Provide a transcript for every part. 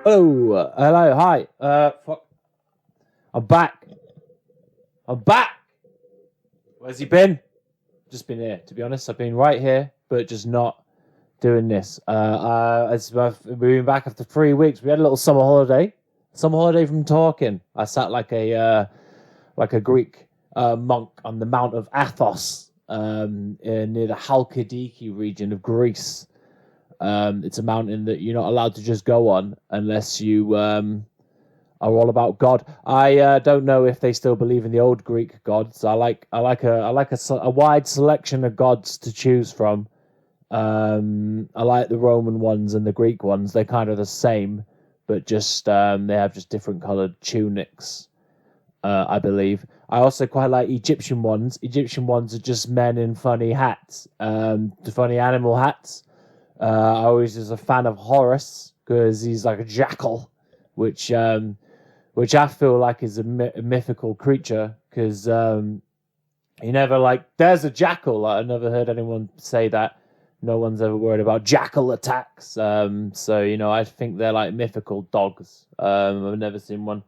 Oh, hello, hi. Fuck. I'm back. I'm back. Where's he been? Just been here, to be honest. I've been right here, but just not doing this. We've been back after 3 weeks. We had a little summer holiday from talking. I sat like a Greek monk on the Mount of Athos, near the Halkidiki region of Greece. It's a mountain that you're not allowed to just go on unless you are all about God. I don't know if they still believe in the old Greek gods. I like a wide selection of gods to choose from. I like the Roman ones and the Greek ones. They're kind of the same, but just they have just different colored tunics. I believe. I also quite like Egyptian ones. Egyptian ones are just men in funny hats, the funny animal hats. I always was a fan of Horus because he's like a jackal, which which I feel like is a mythical creature because you never like there's a jackal. Like, I never heard anyone say that. No one's ever worried about jackal attacks. So I think they're like mythical dogs. I've never seen one.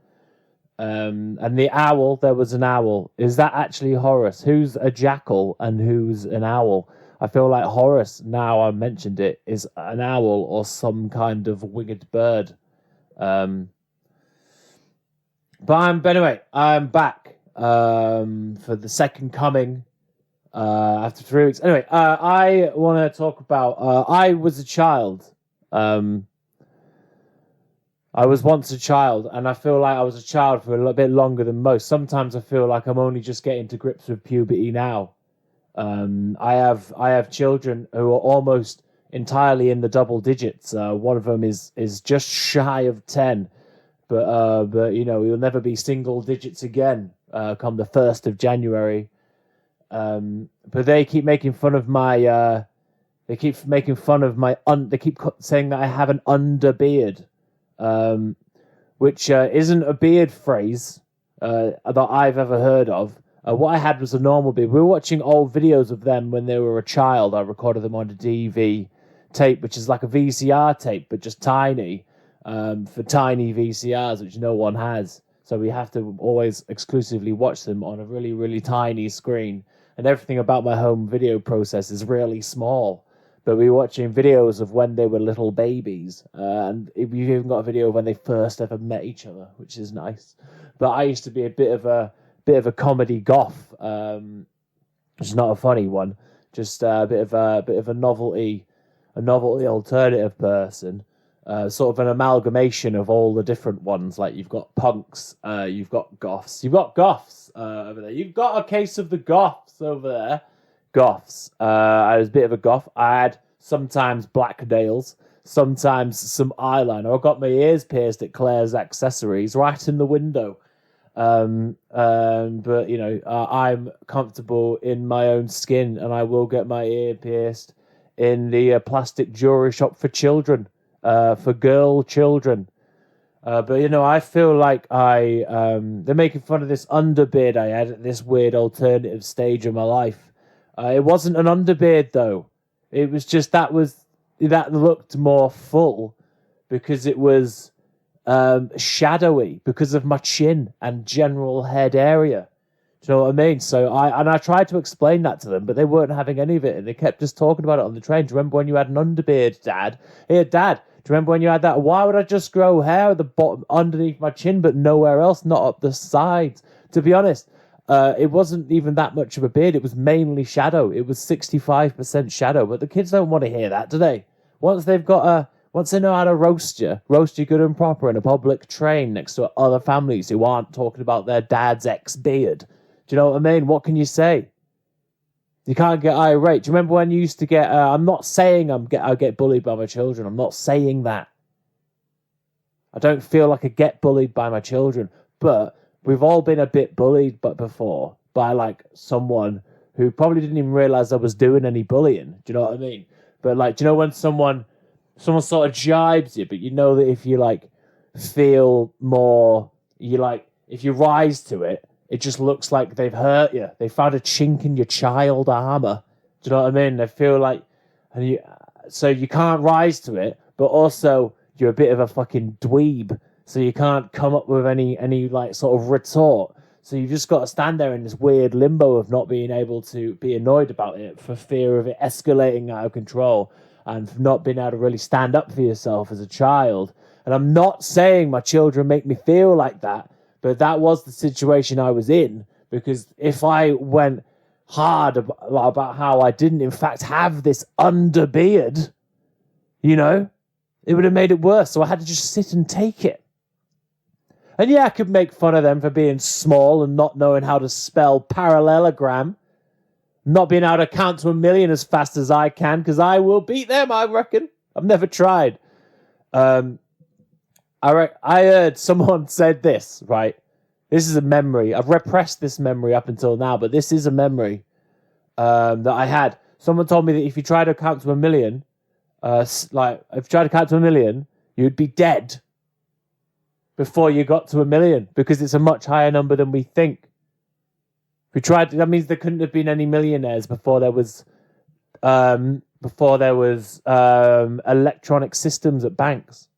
And the owl, there was an owl. Is that actually Horus? Who's a jackal and who's an owl? I feel like Horus, now I mentioned it, is an owl or some kind of winged bird. Um, but anyway, I'm back for the second coming after 3 weeks. Anyway, I want to talk about. I was a child. Um, I was once a child, and I feel like I was a child for a little bit longer than most. Sometimes I feel like I'm only just getting to grips with puberty now. I have children who are almost entirely in the double digits. One of them is just shy of 10, but he'll never be single digits again. Come the 1st of January. But they keep making fun of my. They keep making fun of my. They keep saying that I have an underbeard, which isn't a beard phrase that I've ever heard of. What I had was a normal beard. We were watching old videos of them when they were a child. I recorded them on a DV tape, which is like a VCR tape, but just tiny, for tiny VCRs, which no one has. So we have to always exclusively watch them on a really, really tiny screen. And everything about my home video process is really small. But we were watching videos of when they were little babies. And we've even got a video of when they first ever met each other, which is nice. But I used to be a bit of a comedy goth, which is not a funny one, just a bit of a novelty alternative person, sort of an amalgamation of all the different ones. Like you've got punks, you've got goths over there. You've got a case of the goths over there. Goths. I was a bit of a goth. I had sometimes black nails, sometimes some eyeliner. I got my ears pierced at Claire's Accessories right in the window. But I'm comfortable in my own skin, and I will get my ear pierced in the plastic jewelry shop for children, for girl children. But I feel like they're making fun of this underbeard I had at this weird alternative stage of my life. It wasn't an underbeard though. It was just that looked more full because it was shadowy because of my chin and general head area. Do you know what I mean? So I tried to explain that to them, but they weren't having any of it, and they kept just talking about it on the train. Do you remember when you had an underbeard, Dad? Here, Dad. Do you remember when you had that? Why would I just grow hair at the bottom, underneath my chin, but nowhere else, not up the sides? To be honest, it wasn't even that much of a beard. It was mainly shadow. It was 65% shadow. But the kids don't want to hear that, do they? Once they know how to roast you good and proper in a public train next to other families who aren't talking about their dad's ex-beard. Do you know what I mean? What can you say? You can't get irate. Do you remember when you used to get... I'm not saying I get bullied by my children. I'm not saying that. I don't feel like I get bullied by my children. But we've all been a bit bullied before by like someone who probably didn't even realize I was doing any bullying. Do you know what I mean? But like, do you know when someone sort of jibes you, but you know that if you like feel more, if you rise to it, it just looks like they've hurt you. They found a chink in your child armor. Do you know what I mean? They feel like, so you can't rise to it, but also you're a bit of a fucking dweeb, so you can't come up with any like sort of retort. So you've just got to stand there in this weird limbo of not being able to be annoyed about it for fear of it escalating out of control, and for not being able to really stand up for yourself as a child. And I'm not saying my children make me feel like that, but that was the situation I was in. Because if I went hard about how I didn't, in fact, have this underbeard, you know, it would have made it worse. So I had to just sit and take it. And yeah, I could make fun of them for being small and not knowing how to spell parallelogram, not being able to count to 1,000,000 as fast as I can, because I will beat them, I reckon. I've never tried. I heard someone said this, right? This is a memory. I've repressed this memory up until now, but this is a memory that I had. Someone told me that if you try to count to 1,000,000, if you try to count to 1,000,000, you'd be dead before you got to 1,000,000, because it's a much higher number than we think. If we tried, that means there couldn't have been any millionaires before there was electronic systems at banks.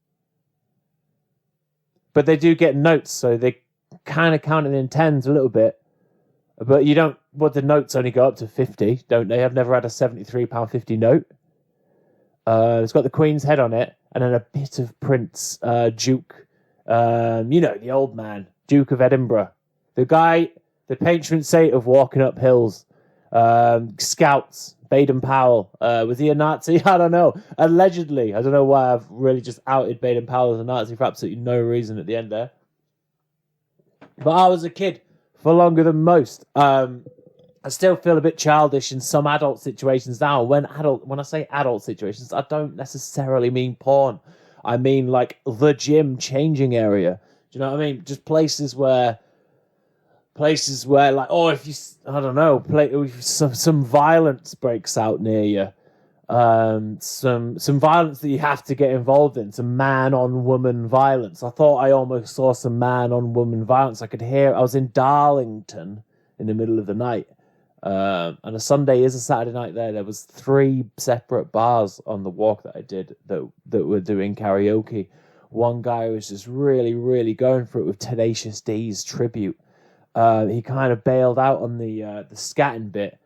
But they do get notes, so they kind of count it in tens a little bit. But you don't. Well, the notes only go up to 50, don't they? I've never had a £73.50 note. It's got the Queen's head on it, and then a bit of Prince Duke. The old man, Duke of Edinburgh, the guy, the patron saint of walking up hills, scouts, Baden-Powell. Was he a Nazi? I don't know. Allegedly. I don't know why I've really just outed Baden-Powell as a Nazi for absolutely no reason at the end there. But I was a kid for longer than most. I still feel a bit childish in some adult situations now. When I say adult situations, I don't necessarily mean porn. I mean like the gym changing area. Do you know what I mean? Just places where like, if you, I don't know, if some violence breaks out near you, some violence that you have to get involved in, some man-on-woman violence. I thought I almost saw some man-on-woman violence. I was in Darlington in the middle of the night, and a Sunday is a Saturday night there. There was 3 separate bars on the walk that I did that were doing karaoke. One guy was just really, really going for it with Tenacious D's tribute. He kind of bailed out on the scatting bit,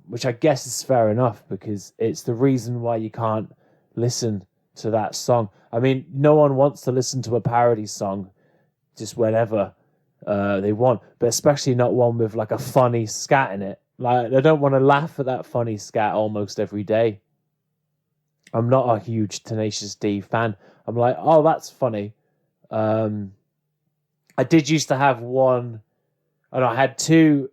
which I guess is fair enough, because it's the reason why you can't listen to that song. I mean, no one wants to listen to a parody song just whenever they want, but especially not one with like a funny scat in it. Like, they don't want to laugh at that funny scat almost every day. I'm not a huge Tenacious D fan. I'm like, oh, that's funny. I did used to have I had 2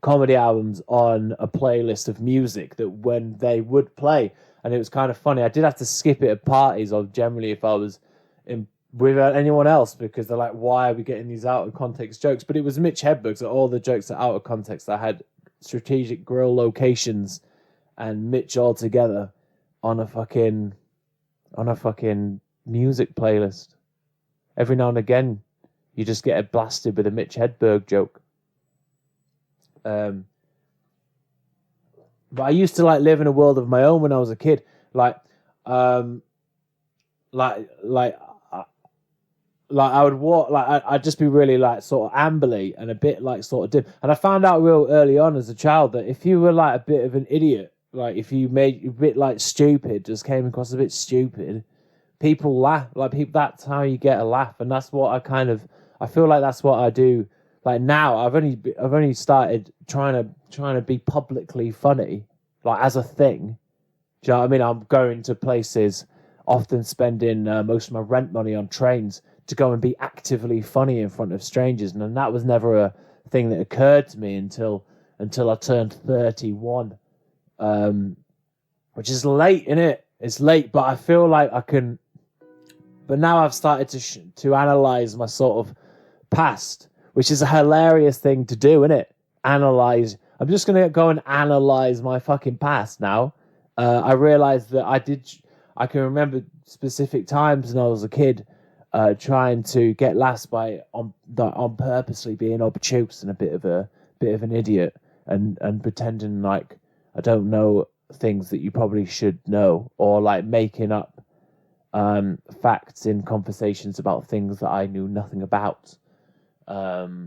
comedy albums on a playlist of music that when they would play, and it was kind of funny. I did have to skip it at parties, or generally if I was with anyone else, because they're like, why are we getting these out of context jokes? But it was Mitch Hedberg, so all the jokes are out of context. I had Strategic Grill Locations and Mitch all together on a fucking music playlist. Every now and again, you just get blasted with a Mitch Hedberg joke. But I used to like live in a world of my own when I was a kid. Like I would walk, like I'd just be really like sort of ambly and a bit like sort of dim. And I found out real early on as a child that if you were like a bit of an idiot, like if you made a bit like stupid, just came across a bit stupid, people laugh. Like that's how you get a laugh, and that's what I feel like that's what I do. Like now, I've only started trying to be publicly funny, like as a thing. Do you know what I mean? I'm going to places, often spending most of my rent money on trains to go and be actively funny in front of strangers, and that was never a thing that occurred to me until I turned 31, which is late, innit? It's late, but I feel like I can. But now I've started to analyze my sort of past, which is a hilarious thing to do, isn't it? Analyze. I'm just going to go and analyze my fucking past now. I realized that I can remember specific times when I was a kid trying to get laughs on purposely being obtuse and a bit of an idiot and pretending like I don't know things that you probably should know, or like making up facts in conversations about things that I knew nothing about. But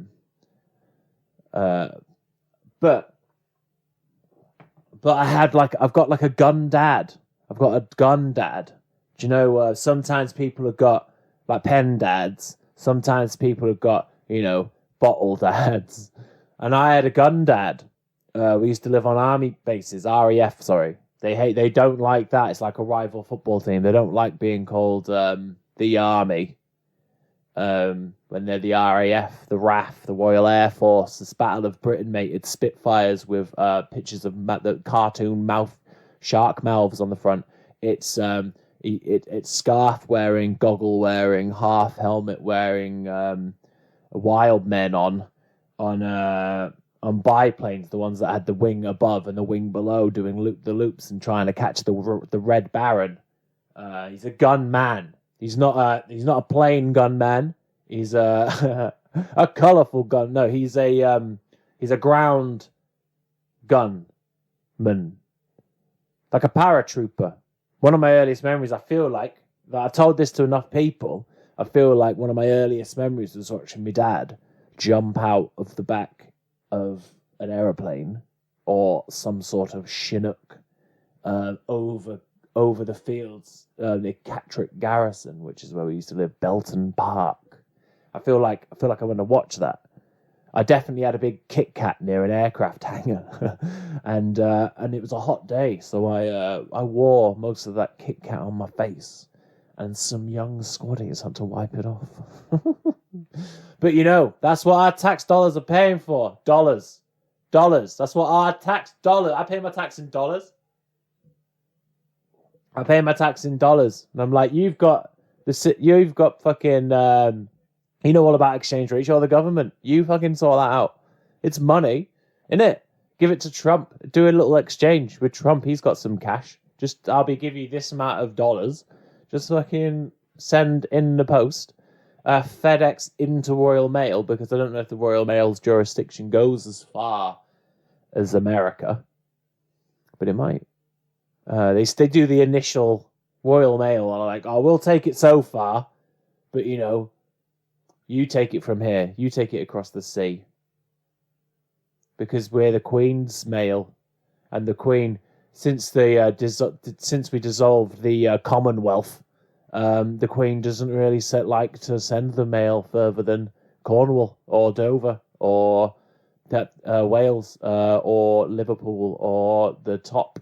I've got like a gun dad. I've got a gun dad. Do you know, sometimes people have got like pen dads. Sometimes people have got, bottle dads. And I had a gun dad. We used to live on army bases, RAF, sorry. They don't like that. It's like a rival football team. They don't like being called the army. When they're the RAF, the RAF, the Royal Air Force, this Battle of Britain, mate. It's Spitfires with pictures of the cartoon shark mouths on the front. It's scarf wearing, goggle wearing, half helmet wearing, wild men on biplanes, the ones that had the wing above and the wing below, doing the loops and trying to catch the Red Baron. He's a gun man. He's not a plain gunman. He's a a colourful gun. No, he's a ground gunman, like a paratrooper. One of my earliest memories, I feel like, that I told this to enough people, I feel like one of my earliest memories was watching my dad jump out of the back of an aeroplane or some sort of Chinook over the fields near Catterick Garrison, which is where we used to live, Belton Park. I feel like I want to watch that. I definitely had a big Kit Kat near an aircraft hangar, and it was a hot day, so I wore most of that Kit Kat on my face, and some young squaddies had to wipe it off. But that's what our tax dollars are paying for. Dollars. That's what our tax dollars. I pay my tax in dollars. I pay my tax in dollars, and I'm like, you've got fucking, all about exchange rates. You're the government. You fucking sort that out. It's money, innit? Give it to Trump. Do a little exchange with Trump. He's got some cash. I'll give you this amount of dollars. Just fucking send in the post. FedEx into Royal Mail, because I don't know if the Royal Mail's jurisdiction goes as far as America, but it might. They do the initial Royal Mail, and like, oh, we'll take it so far, but you take it from here. You take it across the sea, because we're the Queen's mail, and the Queen, since we dissolved the Commonwealth, the Queen doesn't really like to send the mail further than Cornwall or Dover or Wales or Liverpool or the top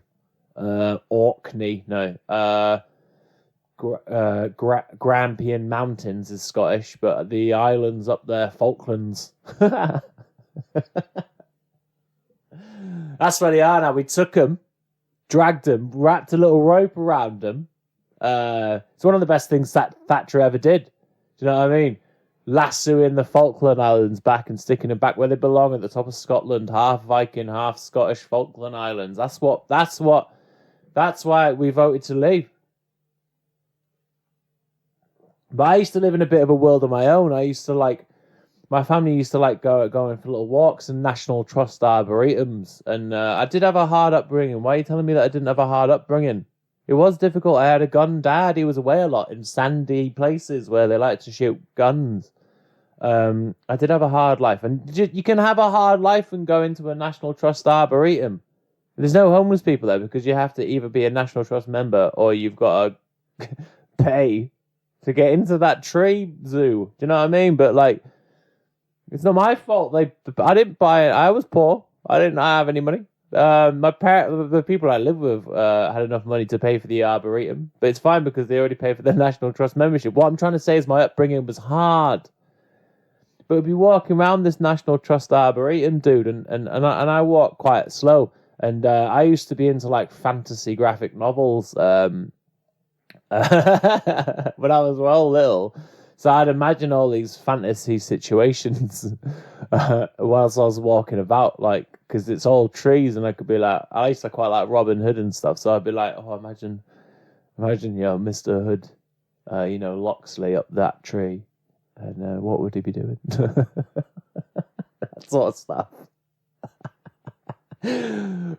Orkney. No, Grampian Mountains is Scottish, but the islands up there, Falklands. That's where they are now. We took them, dragged them, wrapped a little rope around them. It's one of the best things that Thatcher ever did. Do you know what I mean? Lassoing the Falkland Islands back and sticking them back where they belong, at the top of Scotland, half Viking, half Scottish Falkland Islands. That's why we voted to leave. But I used to live in a bit of a world of my own. My family used to like going for little walks in National Trust arboretums, and I did have a hard upbringing. Why are you telling me that I didn't have a hard upbringing? It was difficult. I had a gun dad. He was away a lot in sandy places where they like to shoot guns. I did have a hard life, and you can have a hard life and go into a National Trust arboretum. There's no homeless people there, because you have to either be a National Trust member or you've got to pay to get into that tree zoo. Do you know what I mean? But like, it's not my fault. I didn't buy it. I was poor. I didn't have any money. The people I live with had enough money to pay for the arboretum, but it's fine because they already pay for their National Trust membership. What I'm trying to say is my upbringing was hard. But we'd be walking around this National Trust arboretum, dude, and I walk quite slow. And I used to be into like fantasy graphic novels when I was well little. So I'd imagine all these fantasy situations whilst I was walking about, like, because it's all trees, and I could be like, I used to quite like Robin Hood and stuff. So I'd be like, oh, imagine, Mr. Hood, Loxley up that tree, and what would he be doing? That sort of stuff.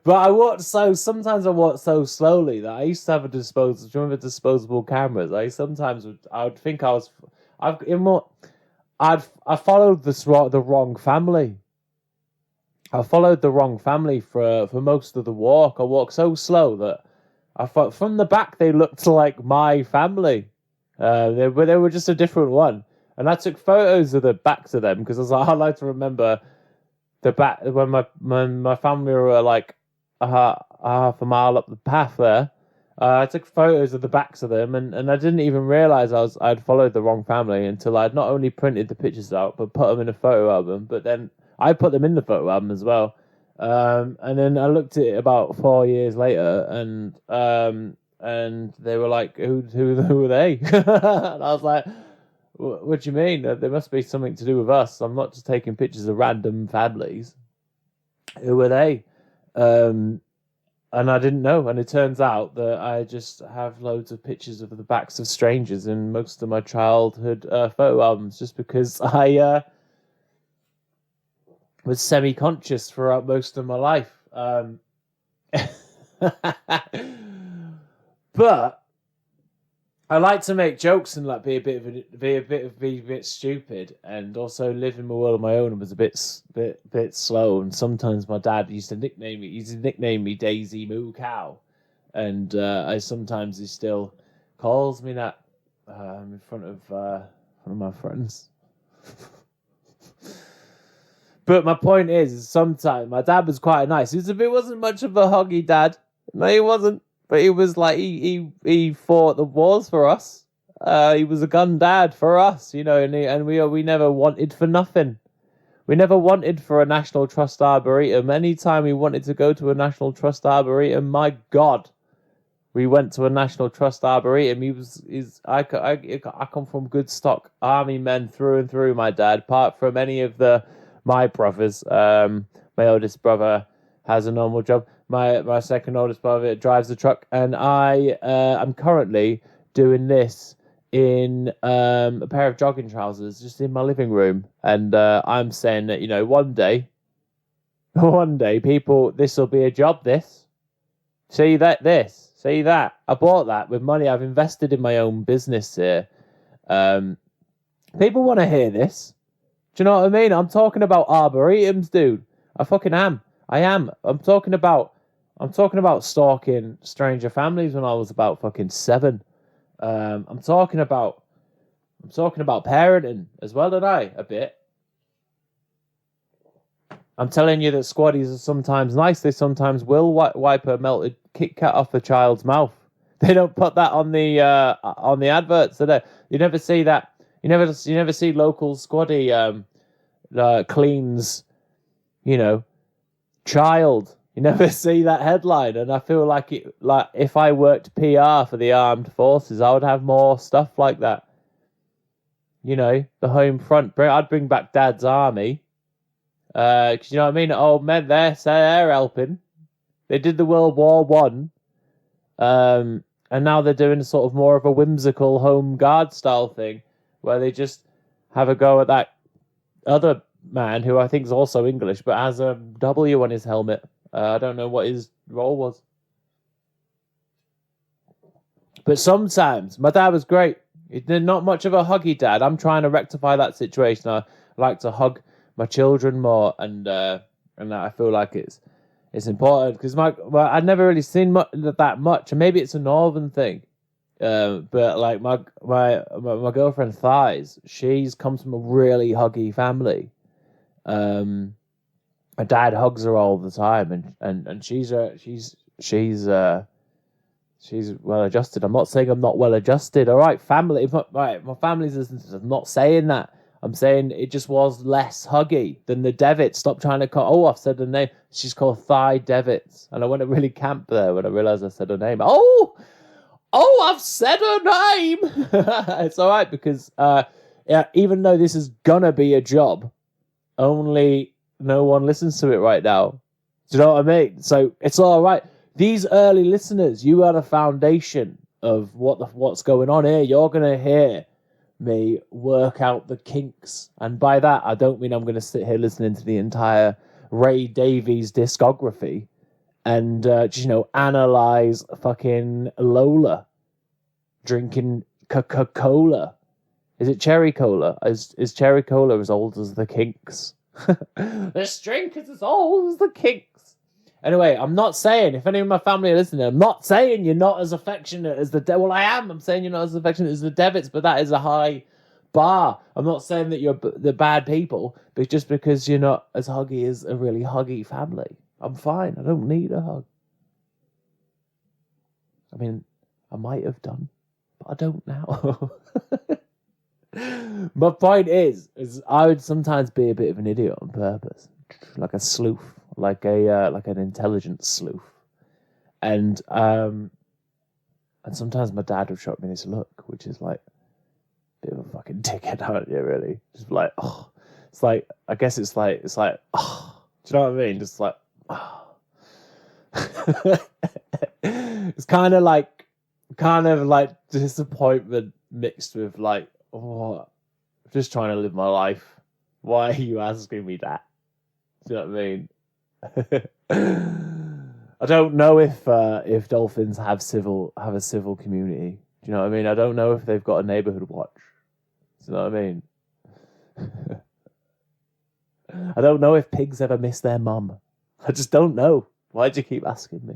But sometimes I walk so slowly that I used to have do you remember disposable cameras? I would think I followed the wrong family. I followed the wrong family for most of the walk. I walked so slow that I thought from the back they looked like my family. They were just a different one. And I took photos of the backs of them because I like to remember the back when my family were like half a mile up the path there. I took photos of the backs of them, and I didn't even realize I'd followed the wrong family until I'd not only printed the pictures out but put them in a photo album. But then I put them in the photo album as well. And then I looked at it about 4 years later, and they were like, "Who are they?" And I was like, "What do you mean? There must be something to do with us. I'm not just taking pictures of random families. Who are they?" And I didn't know. And it turns out that I just have loads of pictures of the backs of strangers in most of my childhood photo albums, just because I was semi-conscious throughout most of my life. But I like to make jokes and like be a bit stupid, and also live in a world of my own and was a bit slow. And sometimes my dad used to nickname me Daisy Moo Cow, and he still calls me that in front of my friends. But my point is, sometimes my dad was quite nice. He wasn't much of a huggy dad. No, he wasn't. But he was like he fought the wars for us. He was a gun dad for us, and we never wanted for nothing. We never wanted for a National Trust Arboretum. Anytime we wanted to go to a National Trust Arboretum, my God, we went to a National Trust Arboretum. I come from good stock army men through and through. My dad, apart from any of my brothers, my oldest brother has a normal job. My second oldest brother drives a truck, and I'm currently doing this in a pair of jogging trousers just in my living room. And I'm saying that, one day, people, this will be a job. See that. I bought that with money I've invested in my own business here. People want to hear this. Do you know what I mean? I'm talking about arboretums, dude. I fucking am. I am. I'm talking about stalking stranger families when I was about fucking 7. I'm talking about parenting as well, don't I? A bit. I'm telling you that squaddies are sometimes nice. They sometimes will wipe a melted Kit Kat off a child's mouth. They don't put that on the adverts, do they? You never see that. You never see local squaddy cleans, child. You never see that headline, and I feel like if I worked PR for the armed forces, I would have more stuff like that. The home front. I'd bring back Dad's army. Cause you know what I mean? Old men they're helping. They did the World War One, and now they're doing sort of more of a whimsical home guard style thing, where they just have a go at that other man who I think is also English, but has a W on his helmet. I don't know what his role was. But sometimes, my dad was great. He's not much of a huggy dad. I'm trying to rectify that situation. I like to hug my children more, and I feel like it's important, because I'd never really seen that much, and maybe it's a northern thing. But like my girlfriend Thighs, she's comes from a really huggy family. My dad hugs her all the time, and she's well adjusted. I'm not saying I'm not well adjusted. All right, family. Right, my family's I'm not saying that. I'm saying it just was less huggy than the Devitts. Stop trying to call. Oh, I've said her name. She's called Thigh Devitts, and I went to really camp there when I realised I said her name. Oh, I've said her name. It's all right, because even though this is gonna be a job, only no one listens to it right now. Do you know what I mean? So it's all right. These early listeners, you are the foundation of what's going on here. You're gonna hear me work out the kinks, and by that I don't mean I'm gonna sit here listening to the entire Ray Davies' discography and, analyze fucking Lola drinking Coca-Cola. Is it cherry cola? Is cherry cola as old as the Kinks? This drink is as old as the Kinks. Anyway, I'm not saying, if any of my family are listening, I'm not saying you're not as affectionate as the... Well, I am. I'm saying you're not as affectionate as the Devitts, but that is a high bar. I'm not saying that you're the bad people, but just because you're not as huggy as a really huggy family. I'm fine. I don't need a hug. I mean, I might have done, but I don't now. My point is I would sometimes be a bit of an idiot on purpose, like a sleuth, like an intelligent sleuth, and sometimes my dad would show me this look, which is like a bit of a fucking dickhead, aren't you? Really, just like, oh, it's like, I guess it's like, oh, do you know what I mean? Just like, oh. It's kind of like disappointment mixed with like, oh, I'm just trying to live my life. Why are you asking me that? Do you know what I mean? I don't know if dolphins have a civil community. Do you know what I mean? I don't know if they've got a neighborhood watch. Do you know what I mean? I don't know if pigs ever miss their mum. I just don't know. Why'd you keep asking me?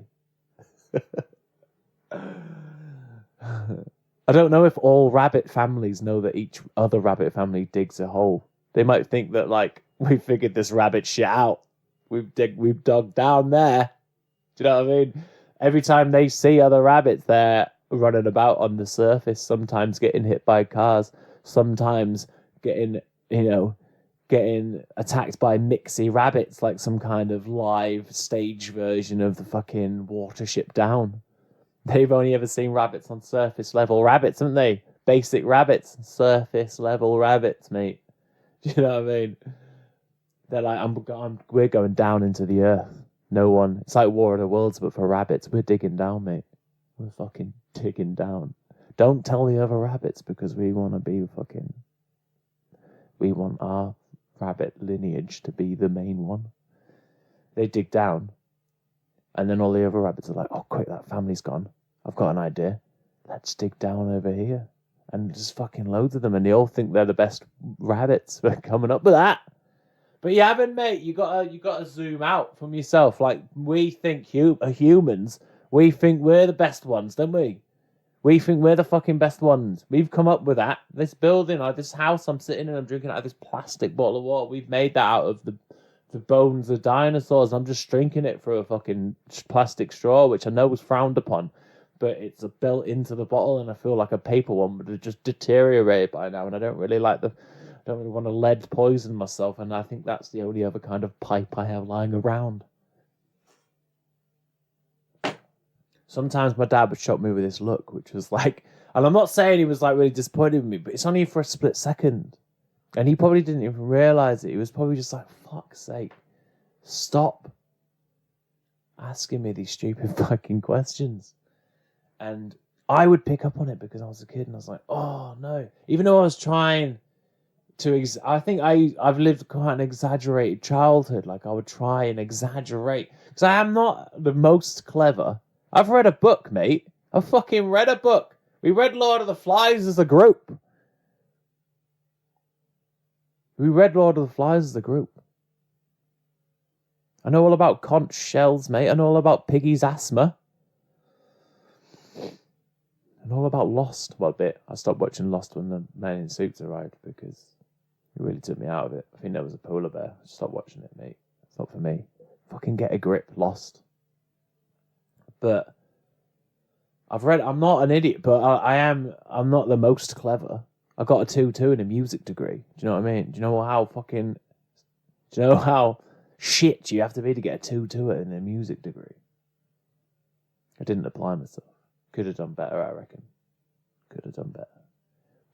I don't know if all rabbit families know that each other rabbit family digs a hole. They might think that, like, we figured this rabbit shit out. We've dug down there. Do you know what I mean? Every time they see other rabbits, they're running about on the surface, sometimes getting hit by cars, sometimes getting attacked by mixy rabbits, like some kind of live stage version of the fucking Watership Down. They've only ever seen rabbits on surface level rabbits, haven't they? Basic rabbits, surface level rabbits, mate. Do you know what I mean? They're like, we're going down into the earth. No one. It's like War of the Worlds, but for rabbits. We're digging down, mate. We're fucking digging down. Don't tell the other rabbits, because we want to be fucking... We want our rabbit lineage to be the main one. They dig down, and then all the other rabbits are like, oh, quick, that family's gone. I've got an idea. Let's dig down over here. And just fucking loads of them, and they all think they're the best rabbits for coming up with that. But you haven't, mate. You gotta zoom out from yourself. Like, we think humans, we think we're the best ones, don't we? We think we're the fucking best ones. We've come up with that. This building, or this house I'm sitting in, I'm drinking out of this plastic bottle of water. We've made that out of the bones of dinosaurs. I'm just drinking it through a fucking plastic straw, which I know was frowned upon, but it's built into the bottle, and I feel like a paper one would have just deteriorated by now, and I don't really want to lead poison myself, and I think that's the only other kind of pipe I have lying around. Sometimes my dad would shock me with this look, which was like, and I'm not saying he was like really disappointed with me, but it's only for a split second. And he probably didn't even realize it. He was probably just like, fuck's sake, stop asking me these stupid fucking questions. And I would pick up on it because I was a kid, and I was like, oh no. Even though I was trying to, I think I've lived quite an exaggerated childhood. Like, I would try and exaggerate, because I am not the most clever. I've read a book, mate. I've fucking read a book. We read Lord of the Flies as a group. I know all about conch shells, mate. I know all about Piggy's asthma. And all about Lost. Well, a bit. I stopped watching Lost when the Man in Suits arrived, because it really took me out of it. I think there was a polar bear. Stop watching it, mate. It's not for me. Fucking get a grip, Lost. But I'm not an idiot, but I'm not the most clever. I got a 2-2 in a music degree. Do you know what I mean? Do you know how shit you have to be to get a 2-2 in a music degree? I didn't apply myself. Could have done better, I reckon. Could have done better.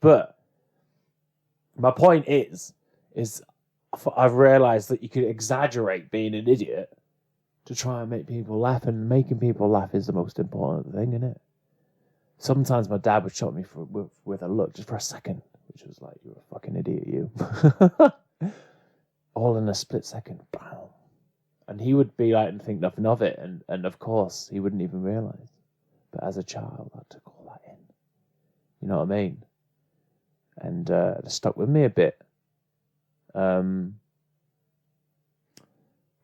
But my point is I've realised that you could exaggerate being an idiot to try and make people laugh, and making people laugh is the most important thing, isn't it? Sometimes my dad would shock me with a look, just for a second, which was like, you're a fucking idiot, you. All in a split second. Bam. And he would be like and think nothing of it, and of course he wouldn't even realise. But as a child, I took all that in. You know what I mean? And it stuck with me a bit. But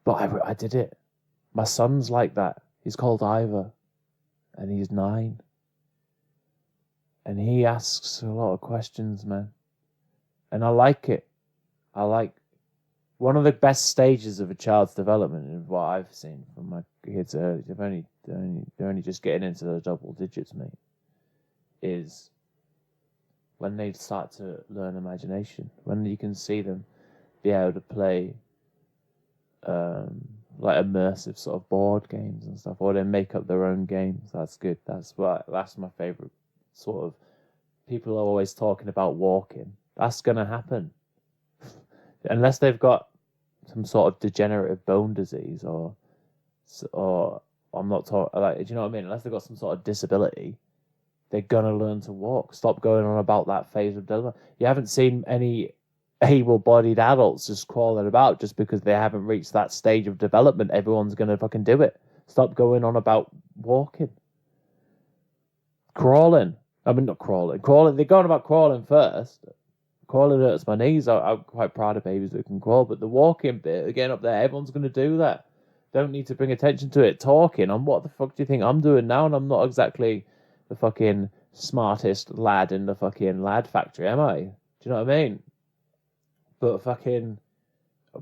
I did it. My son's like that. He's called Ivor, and he's 9. And he asks a lot of questions, man. And I like it. I like one of the best stages of a child's development, and what I've seen from my kids early. They're only just getting into the double digits, mate. Is when they start to learn imagination, when you can see them be able to play like immersive sort of board games and stuff, or they make up their own games. That's good. That's my favorite sort of. People are always talking about walking. That's gonna happen unless they've got some sort of degenerative bone disease, or I'm not talking like, do you know what I mean? Unless they've got some sort of disability, they're gonna learn to walk. Stop going on about that phase of development. You haven't seen any able-bodied adults just crawling about just because they haven't reached that stage of development. Everyone's gonna fucking do it. Stop going on about walking. Crawling. I mean, not crawling. Crawling. They're going about crawling first. Crawling hurts my knees. I'm quite proud of babies that can crawl, but the walking bit, getting up there, everyone's going to do that. Don't need to bring attention to it. Talking on what the fuck do you think I'm doing now? And I'm not exactly the fucking smartest lad in the fucking lad factory, am I? Do you know what I mean? But fucking,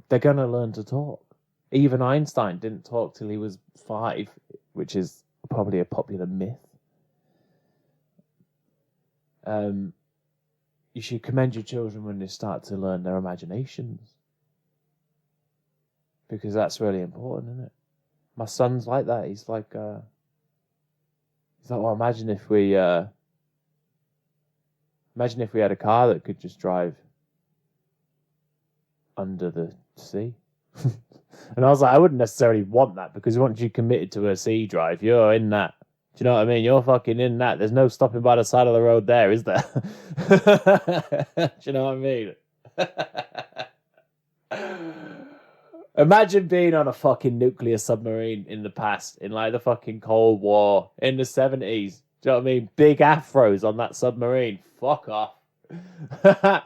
they're going to learn to talk. Even Einstein didn't talk till he was 5, which is probably a popular myth. You should commend your children when they start to learn their imaginations, because that's really important, isn't it? My son's like that. He's like, well, imagine if we had a car that could just drive under the sea. And I was like, I wouldn't necessarily want that, because once you're committed to a sea drive, you're in that. Do you know what I mean? You're fucking in that. There's no stopping by the side of the road there, is there? Do you know what I mean? Imagine being on a fucking nuclear submarine in the past, in like the fucking Cold War, in the 70s. Do you know what I mean? Big afros on that submarine. Fuck off. As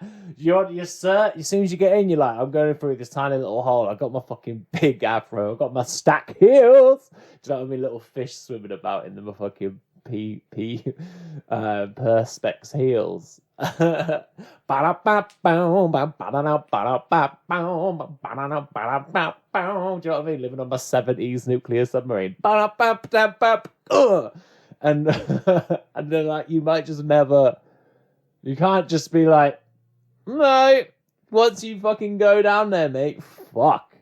soon as you get in, you're like, I'm going through this tiny little hole. I've got my fucking big afro. I've got my stack heels. Do you know what I mean? Little fish swimming about in the fucking perspex heels. Do you know what I mean? Living on my 70s nuclear submarine. And and then like you might just never. You can't just be like, mate, once you fucking go down there, mate, fuck.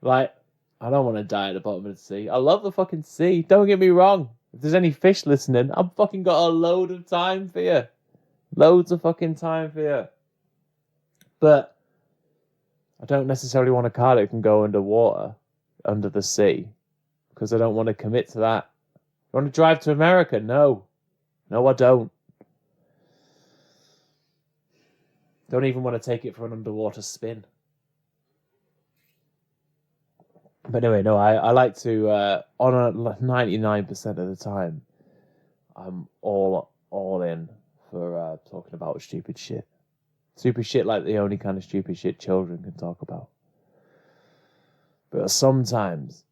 Like, I don't want to die at the bottom of the sea. I love the fucking sea. Don't get me wrong. If there's any fish listening, I've fucking got a load of time for you. Loads of fucking time for you. But I don't necessarily want a car that can go underwater, under the sea, because I don't want to commit to that. You want to drive to America? No. No, I don't. Don't even want to take it for an underwater spin. But anyway, no, I like to, on a 99% of the time, I'm all in for talking about stupid shit. Stupid shit like the only kind of stupid shit children can talk about. But sometimes,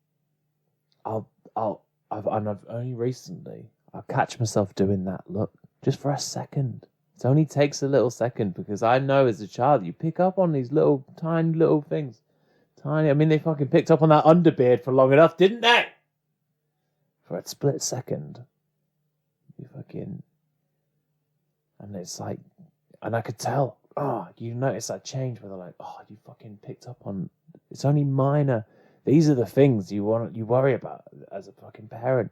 I've only recently, I'll catch myself doing that look, just for a second. It only takes a little second, because I know as a child, you pick up on these little, tiny little things. Tiny, I mean, they fucking picked up on that underbeard for long enough, didn't they? For a split second. You fucking... And it's like... And I could tell, you notice that change where they're like, you fucking picked up on... It's only minor. These are the things you worry about as a fucking parent.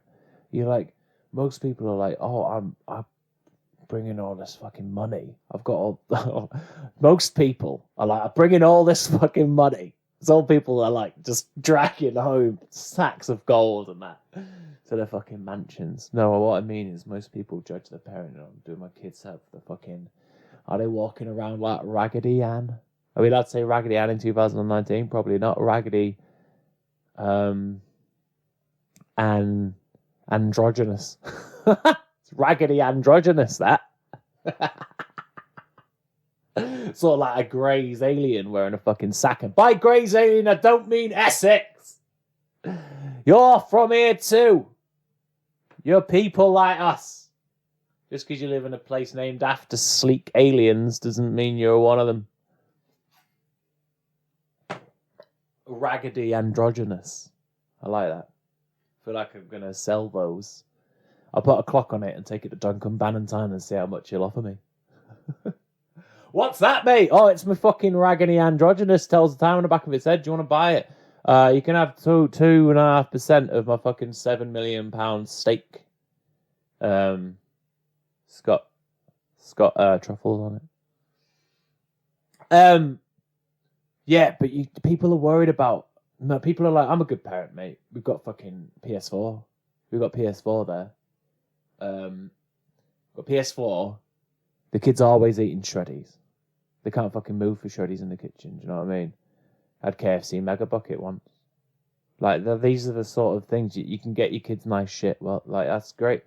You're like, most people are like, I'm bringing all this fucking money. I've got all... Most people are like, I'm bringing all this fucking money. Some people are like just dragging home sacks of gold and that to their fucking mansions. No, what I mean is most people judge their parent. Do my kids have the fucking... Are they walking around like Raggedy Anne? Are we allowed to say Raggedy Anne in 2019? Probably not. Raggedy and androgynous. It's raggedy androgynous, that. Sort of like a Grey's alien wearing a fucking sack. And by Grey's alien, I don't mean Essex. You're from here too. You're people like us. Just because you live in a place named after sleek aliens doesn't mean you're one of them. Raggedy androgynous. I like that. I feel like I'm going to sell those. I'll put a clock on it and take it to Duncan Bannatyne and see how much he'll offer me. What's that, mate? Oh, it's my fucking raggedy androgynous. Tells the time on the back of its head. Do you want to buy it? You can have 2.5% of my fucking £7 million stake. It's got truffles on it. Yeah, but people are worried about. No, people are like, I'm a good parent, mate. We've got fucking PS4. We've got PS4 there. Got PS4. The kids are always eating shreddies. They can't fucking move for shreddies in the kitchen. Do you know what I mean? I had KFC Mega Bucket once. Like, these are the sort of things you can get your kids nice shit. Well, like, that's great.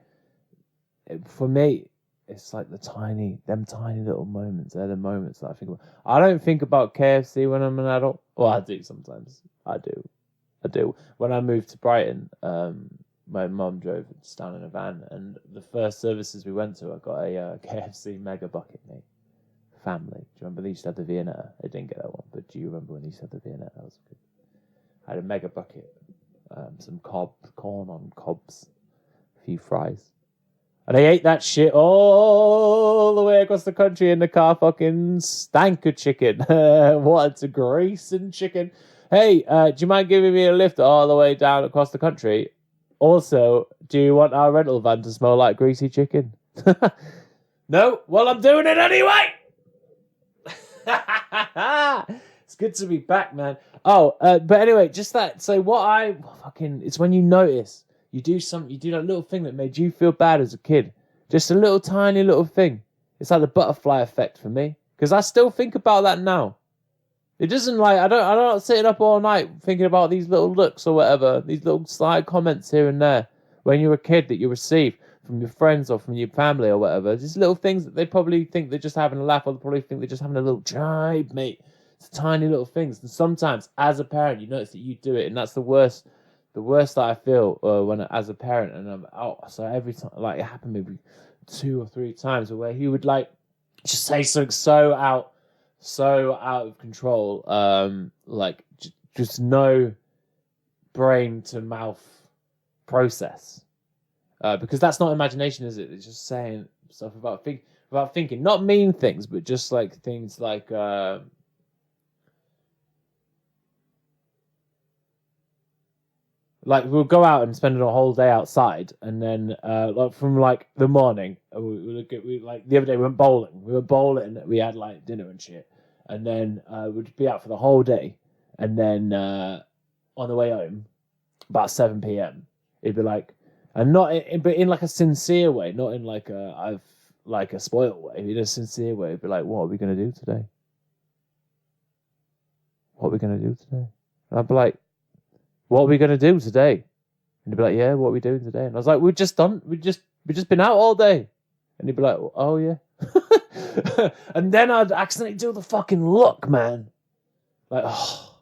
For me, it's like them tiny little moments. They're the moments that I think about. I don't think about KFC when I'm an adult. Well, I do sometimes. I do. When I moved to Brighton, my mum drove us down in a van, and the first services we went to, I got a KFC Mega Bucket, mate. Family. Do you remember they used to have the Viennetta? I didn't get that one, but do you remember when they used to have the Viennetta? That was good. I had a Mega Bucket, some corn on cobs, a few fries. And I ate that shit all the way across the country in the car. Fucking stank of chicken. What a greasing chicken. Hey, do you mind giving me a lift all the way down across the country? Also, do you want our rental van to smell like greasy chicken? No? Well, I'm doing it anyway! It's good to be back, man. Oh, but anyway, just that. So it's when you notice. You do that little thing that made you feel bad as a kid. Just a little tiny little thing. It's like the butterfly effect for me. Because I still think about that now. It doesn't I'm not sitting up all night thinking about these little looks or whatever. These little side comments here and there. When you're a kid that you receive from your friends or from your family or whatever. These little things that they probably think they're just having a laugh, or they probably think they're just having a little jibe, mate. It's tiny little things. And sometimes, as a parent, you notice that you do it, and that's the worst that I feel when as a parent, and I'm out. So every time, like, it happened maybe 2 or 3 times where he would like just say something so out of control, like just no brain to mouth process, because that's not imagination, is it? It's just saying stuff about thinking, not mean things, but just like things like. Like, we'll go out and spend a whole day outside, and then like from like the morning, we like the other day we went bowling. We were bowling. We had like dinner and shit, and then we'd be out for the whole day, and then on the way home, about 7 p.m, it'd be like, and but in like a sincere way, not in like a spoiled way, in a sincere way. It'd be like, what are we gonna do today? What are we gonna do today? And I'd be like, what are we going to do today? And he'd be like, yeah, what are we doing today? And I was like, we've just been out all day. And he'd be like, oh, yeah. And then I'd accidentally do the fucking look, man. Like, oh.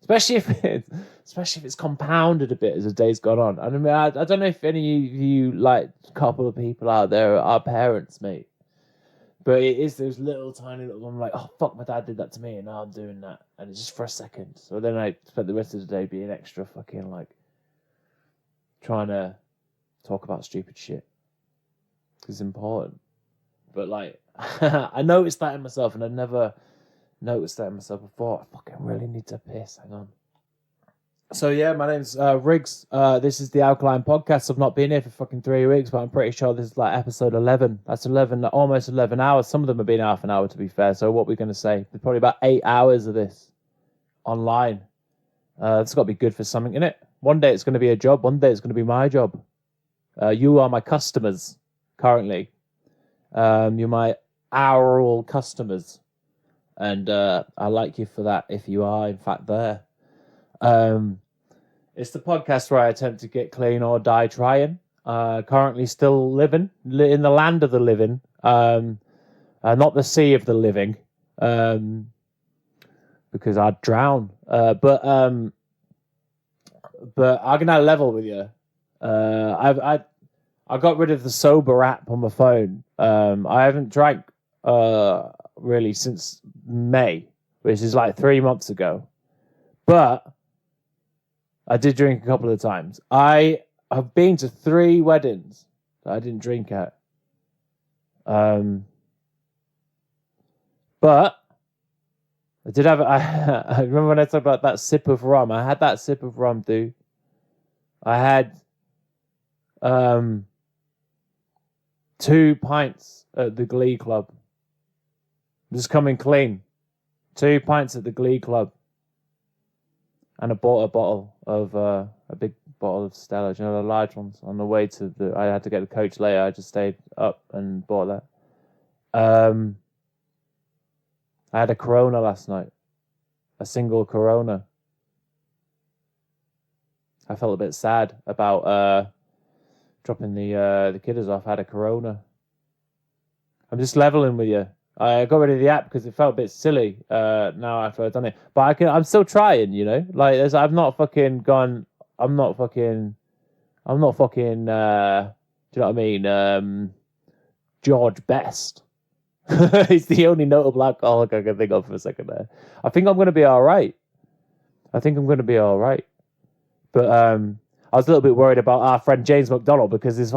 Especially if it's compounded a bit as the day's gone on. And I mean, I don't know if any of you, like, couple of people out there are parents, mate. But it is those little tiny little. I'm like, oh fuck, my dad did that to me, and now I'm doing that, and it's just for a second. So then I spent the rest of the day being extra fucking like trying to talk about stupid shit. It's important. But like, I noticed that in myself, and I never noticed that in myself before. I fucking really need to piss. Hang on. So yeah, my name's Riggs. This is the Alkaline podcast. I've not been here for fucking 3 weeks, but I'm pretty sure this is like episode 11. That's 11, almost 11 hours. Some of them have been half an hour, to be fair. So what we're going to say? There's probably about 8 hours of this online. It's got to be good for something, innit? One day it's going to be a job. One day it's going to be my job. You are my customers currently. You're my hourly customers. And I like you for that if you are, in fact, there. It's the podcast where I attempt to get clean or die trying. Currently still living in the land of the living, not the sea of the living, because I'd drown. But I'm gonna level with you. I got rid of the sober app on my phone. I haven't drank really since May, which is like 3 months ago. But I did drink a couple of times. I have been to 3 weddings that I didn't drink at. But I did have. I remember when I talked about that sip of rum. I had that sip of rum, dude. I had 2 pints at the Glee Club. I'm just coming clean. 2 pints at the Glee Club. And I bought a bottle of a big bottle of Stella, you know, the large ones. On the way to I had to get the coach later. I just stayed up and bought that. I had a Corona last night, a single Corona. I felt a bit sad about dropping the kiddos off. I had a Corona. I'm just leveling with you. I got rid of the app because it felt a bit silly now after I've done it. But I'm still trying, you know. Like I've not fucking gone. I'm not fucking. Do you know what I mean? George Best. He's the only notable alcoholic I can think of for a second there. I think I'm going to be all right. But I was a little bit worried about our friend James McDonald because he's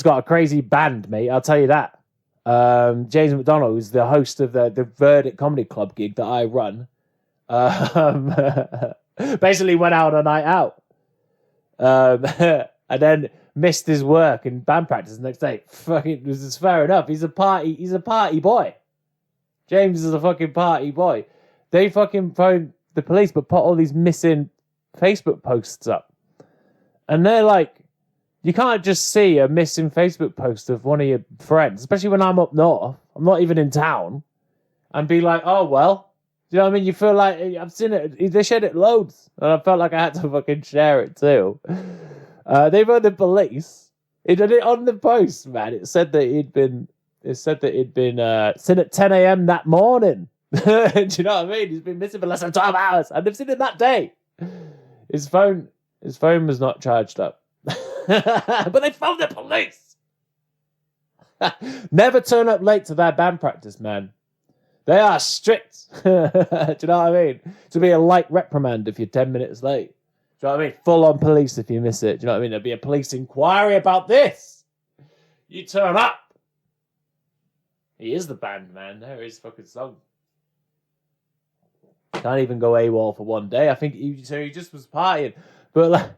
got a crazy band, mate. I'll tell you that. James McDonald is the host of the Verdict Comedy Club gig that I run. Basically went out on a night out. And then missed his work and band practice the next day. Fucking, this is fair enough. He's a party boy. James is a fucking party boy. They fucking phoned the police but put all these missing Facebook posts up. And they're like, you can't just see a missing Facebook post of one of your friends, especially when I'm up north. I'm not even in town. And be like, oh, well. Do you know what I mean? You feel like, I've seen it. They shared it loads. And I felt like I had to fucking share it too. They were the police. It did it on the post, man. It said that he'd been seen at 10 a.m. that morning. Do you know what I mean? He's been missing for less than 12 hours. And they've seen it that day. His phone was not charged up. But they phoned the police. Never turn up late to their band practice, man. They are strict. Do you know what I mean? To be a light reprimand if you're 10 minutes late. Do you know what I mean? Full on police if you miss it. Do you know what I mean? There'll be a police inquiry about this. You turn up. He is the band, man. There is fucking song. Can't even go AWOL for one day. I think he just was partying. But like,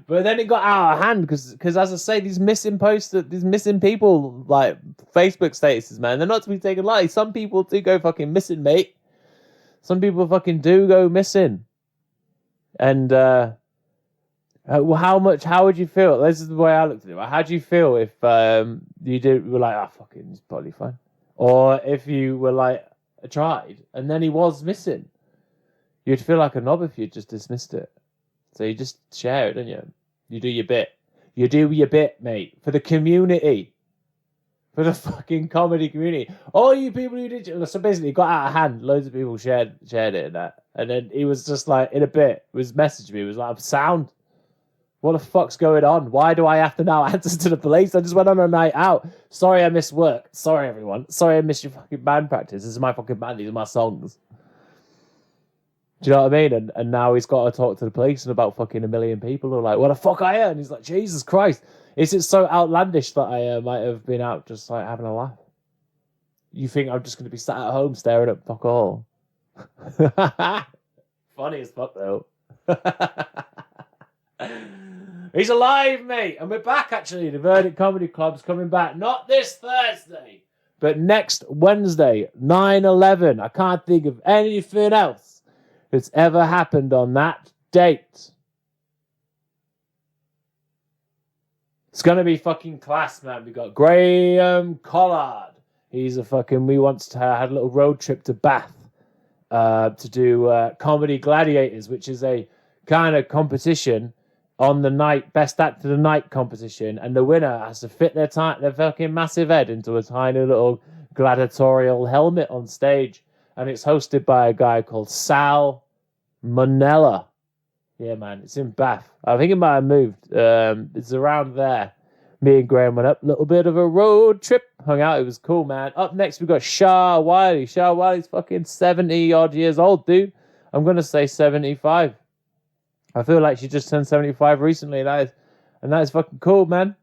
but then it got out of hand because as I say, these missing posts, these missing people, like Facebook statuses, man, they're not to be taken lightly. Some people do go fucking missing, mate. Some people fucking do go missing. And how would you feel? This is the way I looked at it. How do you feel if you were like, fucking, it's probably fine, or if you were like tried and then he was missing? You'd feel like a knob if you just dismissed it. So you just share it, don't you? You do your bit. You do your bit, mate, for the community. For the fucking comedy community. All you people who did... So basically, it got out of hand. Loads of people shared it and that. And then he was just like, in a bit, was messaging me. He was like, sound. What the fuck's going on? Why do I have to now answer to the police? I just went on a night out. Sorry I missed work. Sorry, everyone. Sorry I missed your fucking band practice. This is my fucking band. These are my songs. Do you know what I mean? And now he's got to talk to the police and about fucking 1 million people who are like, what the fuck I am? And he's like, Jesus Christ. Is it so outlandish that I might have been out just like having a laugh? You think I'm just going to be sat at home staring at fuck all? Funny as fuck though. He's alive, mate. And we're back actually. The Verdict Comedy Club's coming back. Not this Thursday, but next Wednesday, 9/11. I can't think of anything else that's ever happened on that date. It's going to be fucking class, man. We got Graham Collard. He's we once had a little road trip to Bath to do Comedy Gladiators, which is a kind of competition on the night, best act of the night competition, and the winner has to fit their fucking massive head into a tiny little gladiatorial helmet on stage. And it's hosted by a guy called Sal Monella. Yeah, man, it's in Bath. I think it might have moved. It's around there. Me and Graham went up, a little bit of a road trip, hung out. It was cool, man. Up next, we got Shah Wiley. Shah Wiley's fucking 70-odd years old, dude. I'm going to say 75. I feel like she just turned 75 recently. That is fucking cool, man.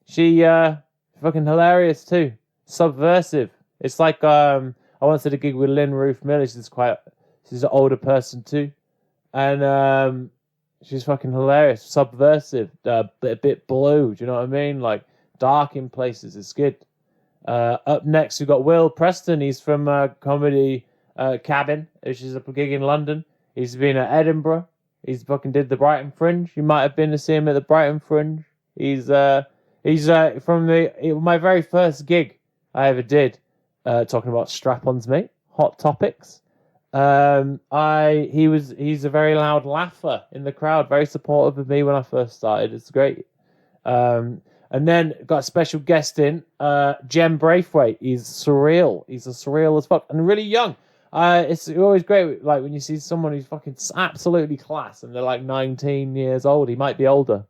She fucking hilarious, too. Subversive. It's like, I once did a gig with Lynn Ruth Miller. She's an older person, too. And she's fucking hilarious, subversive, a bit blue. Do you know what I mean? Like dark in places. It's good. Up next, we've got Will Preston. He's from Comedy Cabin, which is a gig in London. He's been at Edinburgh. He's fucking did the Brighton Fringe. You might have been to see him at the Brighton Fringe. He's from my very first gig I ever did, talking about strap-ons, mate. Hot topics. He's a very loud laugher in the crowd, very supportive of me when I first started. It's great. And then got a special guest in, Jem Braithwaite. He's surreal. He's a surreal as fuck and really young. It's always great, like when you see someone who's fucking absolutely class and they're like 19 years old. He might be older.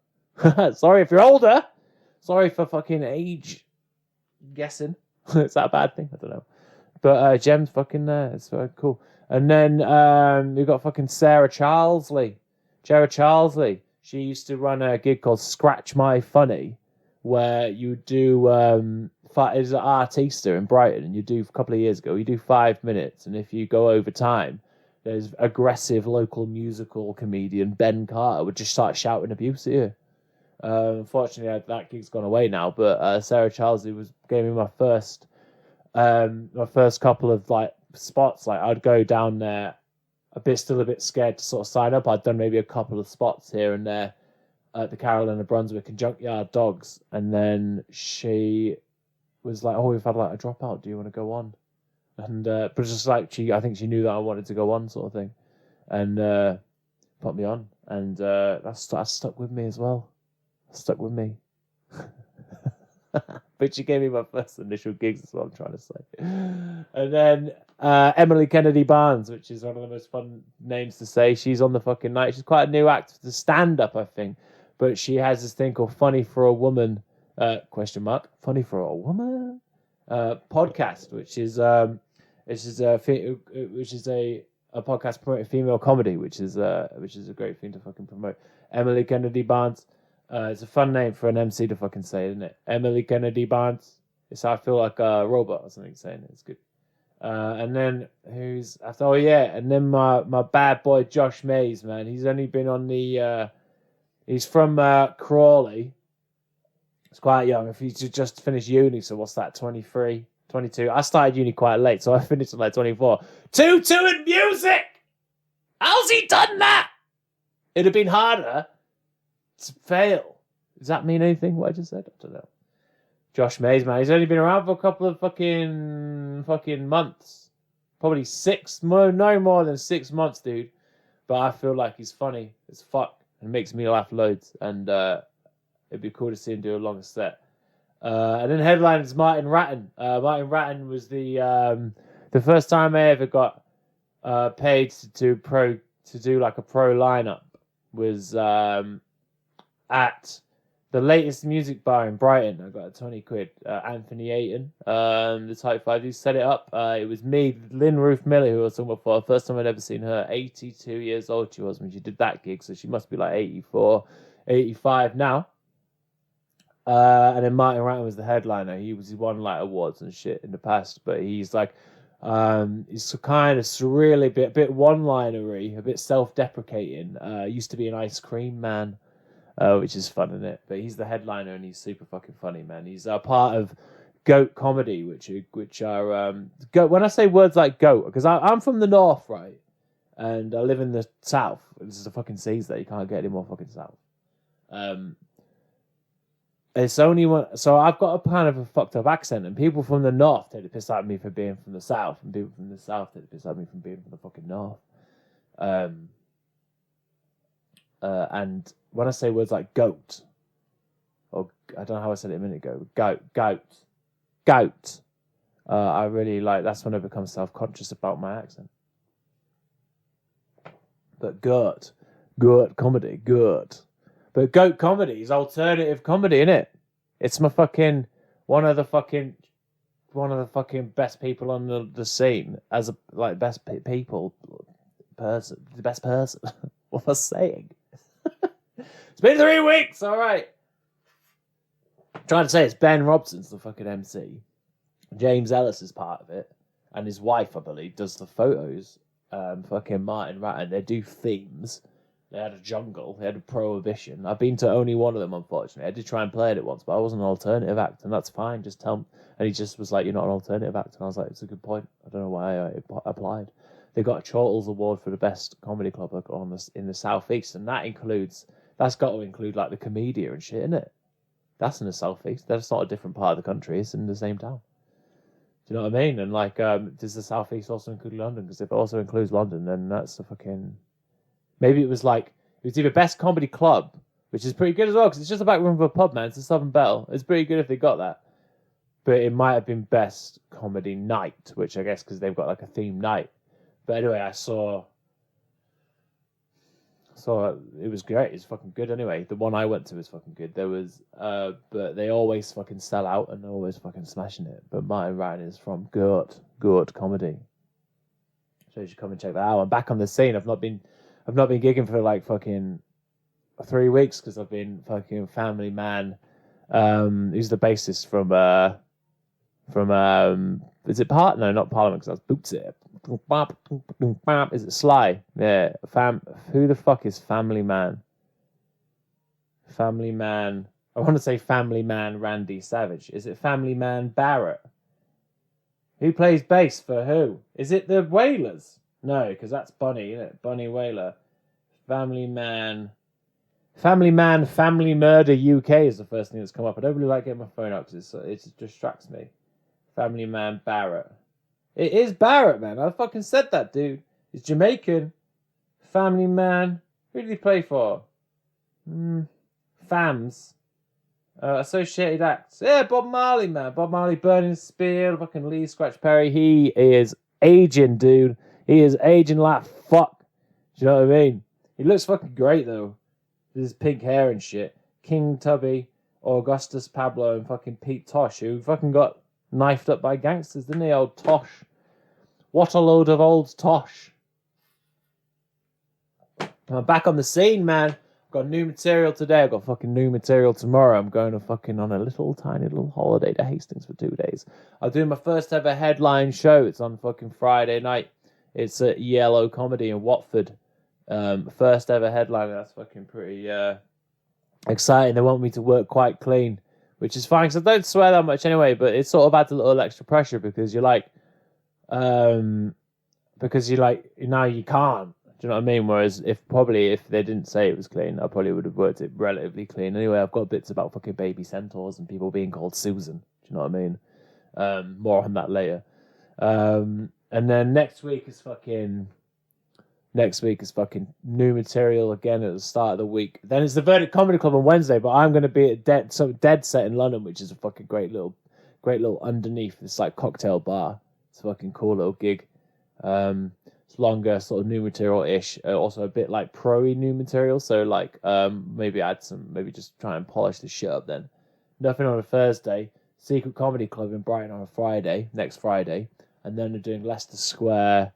Sorry if you're older. Sorry for fucking age guessing. Is that a bad thing? I don't know. But Jem's fucking there. It's very cool. And then we've got fucking Sarah Charlesley. Sarah Charlesley. She used to run a gig called Scratch My Funny, where you do it's an Artista in Brighton, and you do a couple of years ago. You do 5 minutes, and if you go over time, there's aggressive local musical comedian Ben Carter would just start shouting abuse at you. Unfortunately, that gig's gone away now. But Sarah Charlesley gave me my first couple of like spots. Like I'd go down there still a bit scared to sort of sign up. I'd done maybe a couple of spots here and there at the Carolina Brunswick and Junkyard Dogs, and then she was like, "Oh, we've had like a dropout. Do you want to go on?" And but just like I think she knew that I wanted to go on, sort of thing, and put me on, and that stuck with me as well. Stuck with me. But she gave me my first initial gigs, is what I'm trying to say. And then Emily Kennedy Barnes, which is one of the most fun names to say. She's on the fucking night. She's quite a new act to stand-up, I think. But she has this thing called Funny for a Woman, Funny for a Woman? Podcast, which is a podcast promoting female comedy, which is a great thing to fucking promote. Emily Kennedy Barnes. It's a fun name for an MC to fucking say, isn't it? Emily Kennedy Barnes. I feel like a robot or something saying it. It's good. And then who's after? Oh yeah, and then my bad boy Josh Mays, man. He's only been on the. He's from Crawley. He's quite young. If he's just finished uni, so what's that? 23, 22. I started uni quite late, so I finished at like 24. 2-2 in music. How's he done that? It'd have been harder to fail. Does that mean anything, what I just said? I don't know. Josh Mays, man. He's only been around for a couple of fucking months. Probably no more than 6 months, dude. But I feel like he's funny as fuck and makes me laugh loads. And it'd be cool to see him do a long set. And then headline is Martin Ratton. Martin Ratton was the first time I ever got paid to do like a pro lineup was at the Latest Music Bar in Brighton. I got a 20 quid. Anthony Ayton, the Type 5, who set it up. It was me, Lynn Ruth Miller, who I was talking about before. First time I'd ever seen her. 82 years old she was when she did that gig, so she must be like 84, 85 now. And then Martin Ratton was the headliner. He won like awards and shit in the past, but he's like, he's kind of surreal, a bit one-linery, a bit self-deprecating. Used to be an ice cream man. Which is fun, isn't it? But he's the headliner and he's super fucking funny, man. He's a part of Goat Comedy, which are goat. When I say words like goat, because I'm from the north, right, and I live in the south. This is a fucking seas there. You can't get any more fucking south. It's only one. So I've got a kind of a fucked up accent, and people from the north take the piss out of me for being from the south, and people from the south take the piss out of me for being from the fucking north. And when I say words like goat, or I don't know how I said it a minute ago, goat. I really like. That's when I become self-conscious about my accent. But good comedy, good. But goat comedy is alternative comedy, innit? It's my fucking one of the fucking best people on the scene as a like best people person, the best person. What was I saying? It's been 3 weeks. All right. I'm trying to say it's Ben Robson's the fucking MC. James Ellis is part of it, and his wife, I believe, does the photos. Fucking Martin Ratton. They do themes. They had a jungle. They had a prohibition. I've been to only one of them, unfortunately. I did try and play it once, but I was an alternative act, and that's fine. Just tell me. And he just was like, "You're not an alternative act," and I was like, "It's a good point. I don't know why I applied." They got a Chortles Award for the best comedy club in the southeast, and that's got to include like the Comedia and shit, isn't it? That's in the southeast. That's not a different part of the country. It's in the same town. Do you know what I mean? And like, does the southeast also include London? Because if it also includes London, then that's a fucking. Maybe it was either best comedy club, which is pretty good as well, because it's just a back room of a pub, man. It's the Southern Bell. It's pretty good if they got that. But it might have been best comedy night, which I guess because they've got like a theme night. But anyway, I saw it was great. It's fucking good anyway. The one I went to was fucking good. There was, but they always fucking sell out and they're always fucking smashing it. But Martin Ryan is from good comedy. So you should come and check that out. I'm back on the scene. I've not been gigging for like fucking 3 weeks because I've been fucking Family Man. Who's the bassist from is it No, not Parliament, because that's Boots It. Is it Sly? Yeah. Who the fuck is Family Man? Family Man. I want to say Family Man Randy Savage. Is it Family Man Barrett? Who plays bass for who? Is it the Wailers? No, because that's Bunny, isn't it? Bunny Wailer. Family Murder UK is the first thing that's come up. I don't really like getting my phone up because it distracts me. Family Man Barrett. It is Barrett, man. I fucking said that, dude. He's Jamaican. Family Man. Who did he play for? Fams. Associated Acts. Yeah, Bob Marley, man. Bob Marley, Burning Spear, fucking Lee Scratch Perry. He is aging, dude. He is aging like fuck. Do you know what I mean? He looks fucking great, though. With his pink hair and shit. King Tubby, Augustus Pablo, and fucking Pete Tosh, who fucking got knifed up by gangsters, didn't he, old Tosh? What a load of old Tosh. I'm back on the scene, man. I've got new material today. I've got fucking new material tomorrow. I'm going to fucking on a tiny little holiday to Hastings for 2 days. I'll do my first ever headline show. It's on fucking Friday night. It's at Yellow Comedy in Watford. First ever headline. That's fucking pretty exciting. They want me to work quite clean, which is fine because I don't swear that much anyway, but it sort of adds a little extra pressure because you're like, now you can't. Do you know what I mean? Whereas if they didn't say it was clean, I probably would have worked it relatively clean. Anyway, I've got bits about fucking baby centaurs and people being called Susan. Do you know what I mean? More on that later. And then next week is fucking new material again at the start of the week. Then it's the Verdict Comedy Club on Wednesday, but I'm going to be at Dead Set in London, which is a fucking great little underneath this like cocktail bar. It's a fucking cool little gig. It's longer, sort of new material-ish. Also a bit like pro-y new material. So like maybe just try and polish the shit up then. Nothing on a Thursday. Secret Comedy Club in Brighton on a Friday, next Friday. And then they're doing Leicester Square,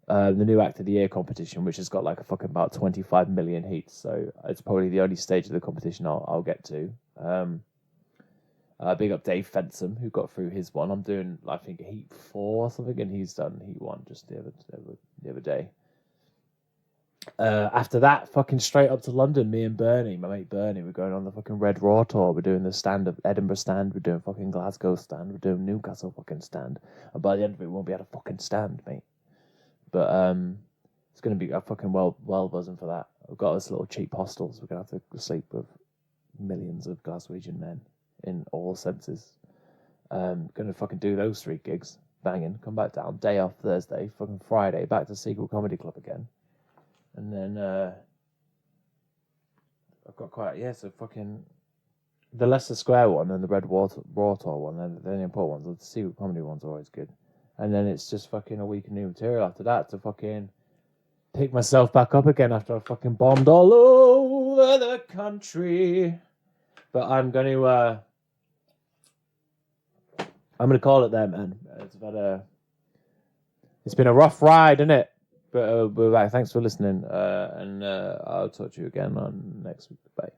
the new Act of the Year competition, which has got like a fucking about 25 million heats. So it's probably the only stage of the competition I'll get to. Big up Dave Fensom, who got through his one. I'm doing, I think, Heat 4 or something, and he's done Heat 1 just the other day. After that, fucking straight up to London, me and Bernie, my mate Bernie, we're going on the fucking Red Raw tour. We're doing the stand of Edinburgh stand, we're doing fucking Glasgow stand, we're doing Newcastle fucking stand. And by the end of it, we won't be at a fucking stand, mate. But it's going to be fucking well buzzing for that. We've got this little cheap hostels. We're going to have to sleep with millions of Glaswegian men in all senses. Going to fucking do those 3 gigs. Banging. Come back down. Day off Thursday. Fucking Friday. Back to Secret Comedy Club again. And then I've got quite so fucking the Leicester Square one and the Red Water one, and the Import ones. The Secret Comedy ones are always good. And then it's just fucking a week of new material after that to fucking pick myself back up again after I fucking bombed all over the country. But I'm gonna call it there, man. It's been a rough ride, isn't it? But we're back. Thanks for listening, and I'll talk to you again on next week. Bye.